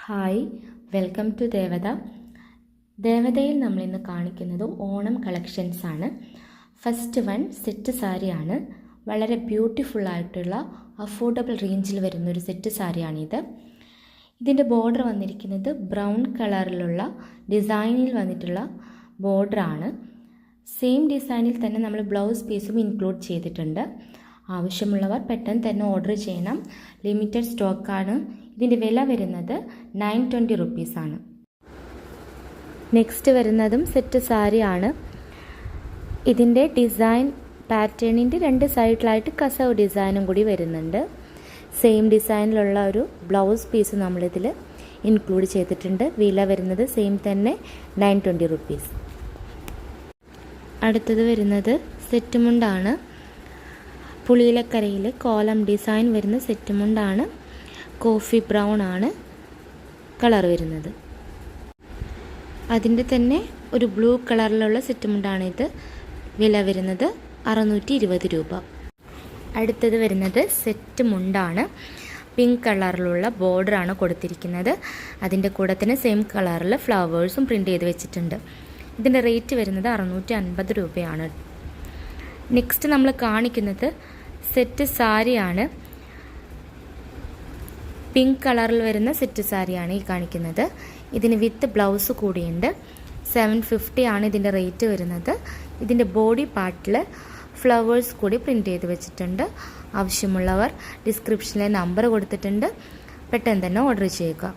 Hi, welcome to ദേവത. ദേവതയിൽ നമ്മളിന്ന് കാണിക്കുന്നത് ഓണം കളക്ഷൻസ് ആണ്. ഫസ്റ്റ് വൺ സെറ്റ് സാരിയാണ്. വളരെ ബ്യൂട്ടിഫുൾ ആയിട്ടുള്ള അഫോർഡബിൾ റേഞ്ചിൽ വരുന്നൊരു സെറ്റ് സാരിയാണിത്. ഇതിൻ്റെ ബോർഡർ വന്നിരിക്കുന്നത് ബ്രൗൺ കളറിലുള്ള ഡിസൈനിൽ വന്നിട്ടുള്ള ബോർഡറാണ്. സെയിം ഡിസൈനിൽ തന്നെ നമ്മൾ ബ്ലൗസ് പീസും ഇൻക്ലൂഡ് ചെയ്തിട്ടുണ്ട്. ആവശ്യമുള്ളവർ പെട്ടെന്ന് തന്നെ ഓർഡർ ചെയ്യണം. ലിമിറ്റഡ് സ്റ്റോക്കാണ്. ഇതിൻ്റെ വില വരുന്നത് 920 റുപ്പീസാണ്. നെക്സ്റ്റ് വരുന്നതും സെറ്റ് സാരിയാണ്. ഇതിൻ്റെ ഡിസൈൻ പാറ്റേണിൻ്റെ രണ്ട് സൈഡിലായിട്ട് കസവ് ഡിസൈനും കൂടി വരുന്നുണ്ട്. സെയിം ഡിസൈനിലുള്ള ഒരു ബ്ലൗസ് പീസ് നമ്മളിതിൽ ഇൻക്ലൂഡ് ചെയ്തിട്ടുണ്ട്. വില വരുന്നത് സെയിം തന്നെ 920 റുപ്പീസ്. അടുത്തത് വരുന്നത് സെറ്റ് മുണ്ടാണ്. പുളിയിലക്കരയിൽ കോലം ഡിസൈൻ വരുന്ന സെറ്റ് മുണ്ടാണ്. കോഫി ബ്രൗൺ ആണ് കളർ വരുന്നത്. അതിൻ്റെ തന്നെ ഒരു ബ്ലൂ കളറിലുള്ള സെറ്റ് മുണ്ടാണിത്. വില വരുന്നത് 620 രൂപ. അടുത്തത് വരുന്നത് സെറ്റ് മുണ്ടാണ്. പിങ്ക് കളറിലുള്ള ബോർഡറാണ് കൊടുത്തിരിക്കുന്നത്. അതിൻ്റെ കൂടെ തന്നെ സെയിം കളറിൽ ഫ്ലവേഴ്സും പ്രിൻ്റ് ചെയ്ത് വെച്ചിട്ടുണ്ട്. ഇതിൻ്റെ റേറ്റ് വരുന്നത് 650 രൂപയാണ്. നെക്സ്റ്റ് നമ്മൾ കാണിക്കുന്നത് സെറ്റ് സാരിയാണ്. പിങ്ക് കളറിൽ വരുന്ന സെറ്റ് സാരിയാണ് ഈ കാണിക്കുന്നത്. ഇതിന് വിത്ത് ബ്ലൗസ് കൂടിയുണ്ട്. 750 ആണ് ഇതിൻ്റെ റേറ്റ് വരുന്നത്. ഇതിൻ്റെ ബോഡി പാർട്ടിൽ ഫ്ലവേഴ്സ് കൂടി പ്രിൻ്റ് ചെയ്ത് വെച്ചിട്ടുണ്ട്. ആവശ്യമുള്ളവർ ഡിസ്ക്രിപ്ഷനിലെ നമ്പർ കൊടുത്തിട്ടുണ്ട്. പെട്ടെന്ന് തന്നെ ഓർഡർ ചെയ്യുക.